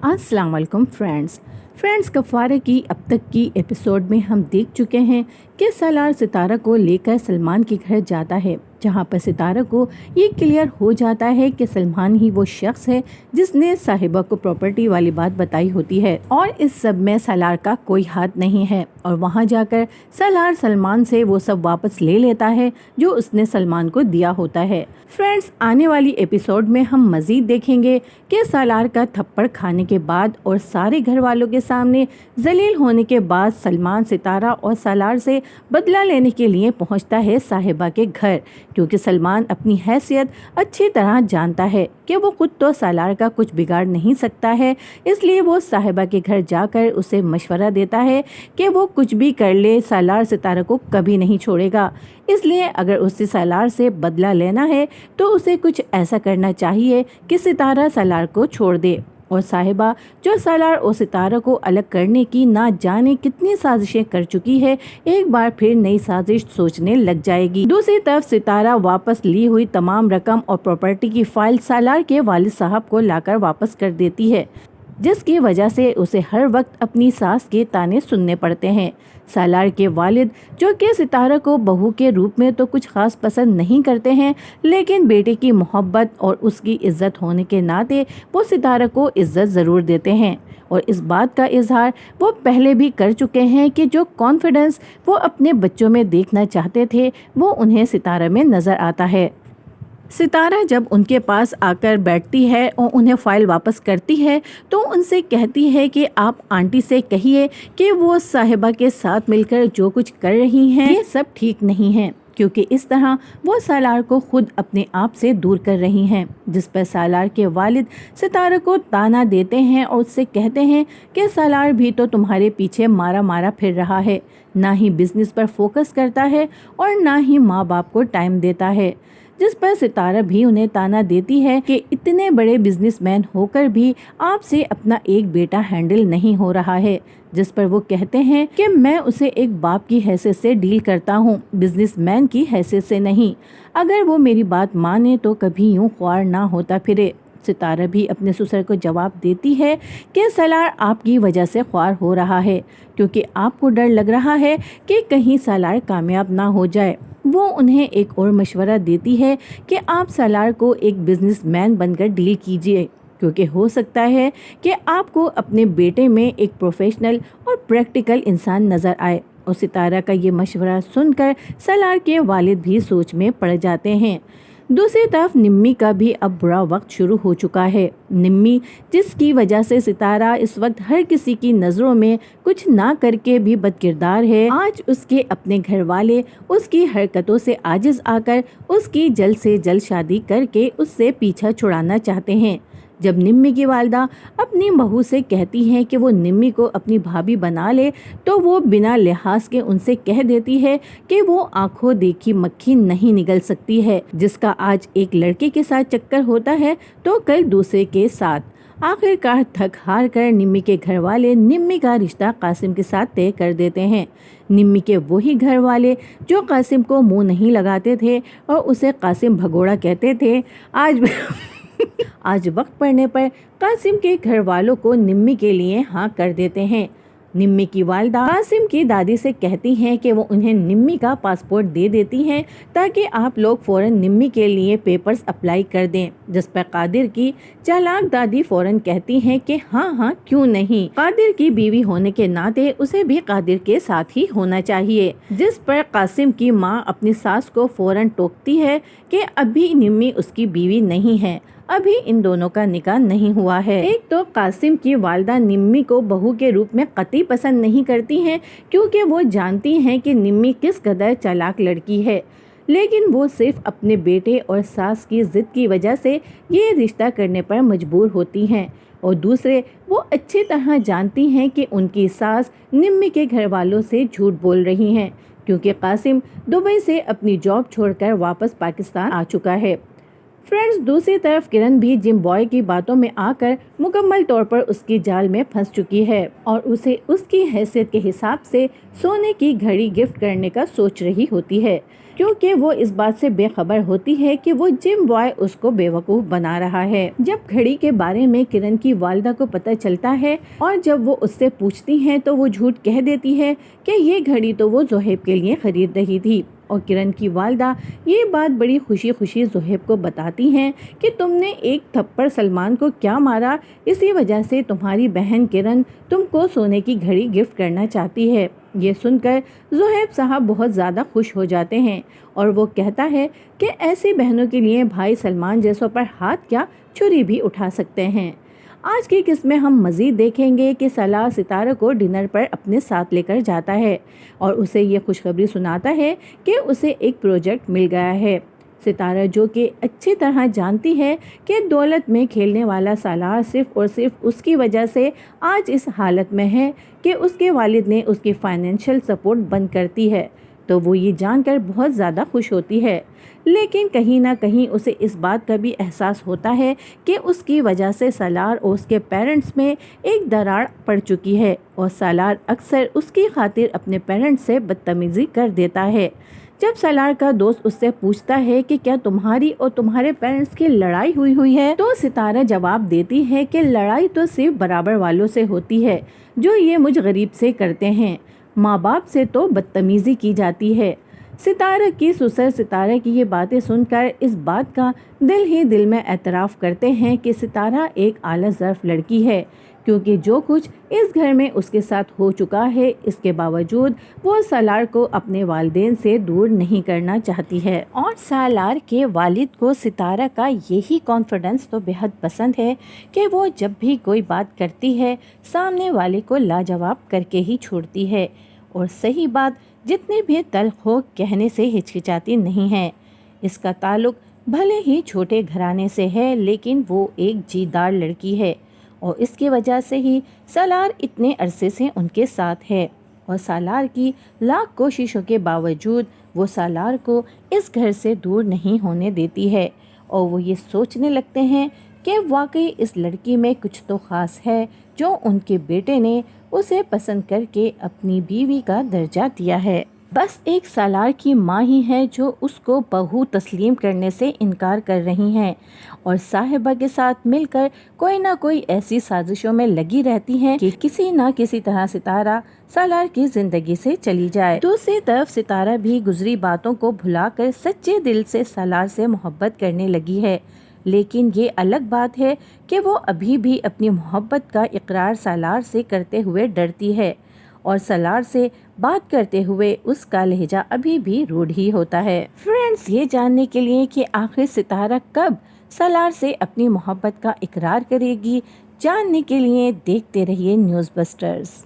अस्सलाम वालेकुम फ्रेंड्स गफ्फारा की अब तक की एपिसोड में हम देख चुके हैं कि सालार सितारा को लेकर सलमान के घर जाता है, जहां पर सितारा को ये क्लियर हो जाता है कि सलमान ही वो शख्स है जिसने साहिबा को प्रॉपर्टी वाली बात बताई होती है और इस सब में सालार का कोई हाथ नहीं है। और वहां जाकर सालार सलमान से वो सब वापस ले लेता है जो उसने सलमान को दिया होता है। फ्रेंड्स, आने वाली एपिसोड में हम मजीद देखेंगे कि सालार का थप्पड़ खाने के बाद और सारे घर वालों के सामने जलील होने के बाद सलमान सितारा और सालार से बदला लेने के लिए पहुंचता है साहिबा के घर, क्योंकि सलमान अपनी हैसियत अच्छी तरह जानता है कि वो खुद तो सालार का कुछ बिगाड़ नहीं सकता है। इसलिए वो साहिबा के घर जाकर उसे मशवरा देता है कि वो कुछ भी कर ले, सालार सितारा को कभी नहीं छोड़ेगा। इसलिए अगर उसे सालार से बदला लेना है तो उसे कुछ ऐसा करना चाहिए कि सितारा सालार को छोड़ दे। और साहिबा जो सालार और सितारा को अलग करने की ना जाने कितनी साजिशें कर चुकी है, एक बार फिर नई साजिश सोचने लग जाएगी। दूसरी तरफ सितारा वापस ली हुई तमाम रकम और प्रॉपर्टी की फाइल सालार के वालिद साहब को लाकर वापस कर देती है, जिसकी वजह से उसे हर वक्त अपनी सास के ताने सुनने पड़ते हैं। सालार के वालिद, जो कि सितारा को बहू के रूप में तो कुछ खास पसंद नहीं करते हैं, लेकिन बेटे की मोहब्बत और उसकी इज्जत होने के नाते वो सितारा को इज्जत ज़रूर देते हैं। और इस बात का इजहार वो पहले भी कर चुके हैं कि जो कॉन्फिडेंस वो अपने बच्चों में देखना चाहते थे वो उन्हें सितारा में नज़र आता है। सितारा जब उनके पास आकर बैठती है और उन्हें फ़ाइल वापस करती है तो उनसे कहती है कि आप आंटी से कहिए कि वो साहिबा के साथ मिलकर जो कुछ कर रही हैं ये सब ठीक नहीं है, क्योंकि इस तरह वो सालार को खुद अपने आप से दूर कर रही हैं। जिस पर सालार के वालिद सितारा को ताना देते हैं और उससे कहते हैं कि सालार भी तो तुम्हारे पीछे मारा मारा फिर रहा है, ना ही बिजनेस पर फोकस करता है और ना ही माँ बाप को टाइम देता है। जिस पर सितारा भी उन्हें ताना देती है कि इतने बड़े बिजनेसमैन होकर भी आपसे अपना एक बेटा हैंडल नहीं हो रहा है। जिस पर वो कहते हैं कि मैं उसे एक बाप की हैसियत से डील करता हूँ, बिजनेसमैन की हैसियत से नहीं। अगर वो मेरी बात माने तो कभी यूँ ख्वार ना होता फिरे। सितारा भी अपने ससुर को जवाब देती है कि सालार आपकी वजह से ख्वार हो रहा है, क्योंकि आपको डर लग रहा है कि कहीं सालार कामयाब ना हो जाए। वो उन्हें एक और मशवरा देती है कि आप सालार को एक बिजनेसमैन बनकर डील कीजिए, क्योंकि हो सकता है कि आपको अपने बेटे में एक प्रोफेशनल और प्रैक्टिकल इंसान नज़र आए। और सितारा का ये मशवरा सुनकर सालार के वालिद भी सोच में पड़ जाते हैं। दूसरी तरफ निम्मी का भी अब बुरा वक्त शुरू हो चुका है। निम्मी, जिसकी वजह से सितारा इस वक्त हर किसी की नज़रों में कुछ ना करके भी बदकिरदार है, आज उसके अपने घर वाले उसकी हरकतों से आजिज आकर उसकी जल्द से जल्द शादी करके उससे पीछा छुड़ाना चाहते हैं। जब निम्मी की वालदा अपनी बहू से कहती हैं कि वो निम्मी को अपनी भाभी बना ले, तो वो बिना लिहाज के उनसे कह देती है कि वो आंखों देखी मक्खी नहीं निगल सकती है, जिसका आज एक लड़के के साथ चक्कर होता है तो कल दूसरे के साथ। आखिरकार थक हार कर निम्मी के घर वाले निम्मी का रिश्ता कासिम के साथ तय कर देते हैं। निम्मी के वही घर वाले जो कासिम को मुंह नहीं लगाते थे और उसे कासिम भगोड़ा कहते थे, आज वक्त पड़ने पर कासिम के घर वालों को निम्मी के लिए हाँ कर देते हैं। निम्मी की वालदा कासिम की दादी से कहती हैं कि वो उन्हें निम्मी का पासपोर्ट दे देती हैं ताकि आप लोग फौरन निम्मी के लिए पेपर्स अप्लाई कर दें। जिस पर कादिर की चालाक दादी फौरन कहती हैं कि हाँ क्यों नहीं, कादिर की बीवी होने के नाते उसे भी कादिर के साथ ही होना चाहिए। जिस पर कासिम की माँ अपनी सास को फौरन टोकती है कि अभी निम्मी उसकी बीवी नहीं है, अभी इन दोनों का निकाह नहीं हुआ है। एक तो कासिम की वालदा निम्मी को बहू के रूप में कतई पसंद नहीं करती हैं, क्योंकि वो जानती हैं कि निम्मी किस कदर चालाक लड़की है, लेकिन वो सिर्फ अपने बेटे और सास की जिद की वजह से ये रिश्ता करने पर मजबूर होती हैं। और दूसरे, वो अच्छी तरह जानती हैं कि उनकी सास निम्मी के घर वालों से झूठ बोल रही हैं, क्योंकि कासिम दुबई से अपनी जॉब छोड़कर वापस पाकिस्तान आ चुका है। फ्रेंड्स, दूसरी तरफ किरण भी जिम बॉय की बातों में आकर मुकम्मल तौर पर उसकी जाल में फंस चुकी है और उसे उसकी हैसियत के हिसाब से सोने की घड़ी गिफ्ट करने का सोच रही होती है, क्योंकि वो इस बात से बेखबर होती है कि वो जिम बॉय उसको बेवकूफ बना रहा है। जब घड़ी के बारे में किरण की वालिदा को पता चलता है और जब वो उससे पूछती है तो वो झूठ कह देती है कि ये घड़ी तो वो जोहेब के लिए खरीद रही थी। और किरण की वालिदा ये बात बड़ी खुशी खुशी जोहेब को बताती हैं कि तुमने एक थप्पड़ सलमान को क्या मारा, इसी वजह से तुम्हारी बहन किरण तुमको सोने की घड़ी गिफ्ट करना चाहती है। ये सुनकर जोहेब साहब बहुत ज़्यादा खुश हो जाते हैं और वो कहता है कि ऐसी बहनों के लिए भाई सलमान जैसों पर हाथ क्या छुरी भी उठा सकते हैं। आज की किस्त में हम मज़ीद देखेंगे कि सलार सितारा को डिनर पर अपने साथ लेकर जाता है और उसे ये खुशखबरी सुनाता है कि उसे एक प्रोजेक्ट मिल गया है। सितारा, जो कि अच्छी तरह जानती है कि दौलत में खेलने वाला सालार सिर्फ और सिर्फ उसकी वजह से आज इस हालत में है कि उसके वालिद ने उसकी फाइनेंशियल सपोर्ट बंद करती है, तो वो ये जानकर बहुत ज़्यादा खुश होती है। लेकिन कहीं ना कहीं उसे इस बात का भी एहसास होता है कि उसकी वजह से सालार और उसके पेरेंट्स में एक दरार पड़ चुकी है और सालार अक्सर उसकी खातिर अपने पेरेंट्स से बदतमीज़ी कर देता है। जब सालार का दोस्त उससे पूछता है कि क्या तुम्हारी और तुम्हारे पेरेंट्स की लड़ाई हुई है, तो सितारा जवाब देती है कि लड़ाई तो सिर्फ बराबर वालों से होती है जो ये मुझ गरीब से करते हैं, माँ बाप से तो बदतमीज़ी की जाती है। सितारा की ससुर सितारा की ये बातें सुनकर इस बात का दिल ही दिल में एतराफ़ करते हैं कि सितारा एक आला ज़र्फ़ लड़की है, क्योंकि जो कुछ इस घर में उसके साथ हो चुका है, इसके बावजूद वो सालार को अपने वालिदैन से दूर नहीं करना चाहती है। और सालार के वालिद को सितारा का यही कॉन्फिडेंस तो बेहद पसंद है कि वो जब भी कोई बात करती है सामने वाले को लाजवाब करके ही छोड़ती है और सही बात जितनी भी तल्ख हो कहने से हिचकिचाती नहीं है। इसका ताल्लुक भले ही छोटे घराने से है, लेकिन वो एक जीदार लड़की है और इसकी वजह से ही सालार इतने अरसे से उनके साथ है और सालार की लाख कोशिशों के बावजूद वो सालार को इस घर से दूर नहीं होने देती है और वो ये सोचने लगते हैं कि वाकई इस लड़की में कुछ तो ख़ास है जो उनके बेटे ने उसे पसंद करके अपनी बीवी का दर्जा दिया है। बस एक सालार की माँ ही है जो उसको बहू तस्लीम करने से इनकार कर रही हैं और साहिबा के साथ मिलकर कोई ना कोई ऐसी साजिशों में लगी रहती हैं कि किसी ना किसी तरह सितारा सालार की जिंदगी से चली जाए। दूसरी तरफ सितारा भी गुजरी बातों को भुलाकर सच्चे दिल से सालार से मोहब्बत करने लगी है, लेकिन ये अलग बात है कि वो अभी भी अपनी मोहब्बत का इकरार सालार से करते हुए डरती है और सालार से बात करते हुए उसका लहजा अभी भी रूढ़ ही होता है। फ्रेंड्स, ये जानने के लिए कि आखिर सितारा कब सालार से अपनी मोहब्बत का इकरार करेगी, जानने के लिए देखते रहिए न्यूज़ बस्टर्स।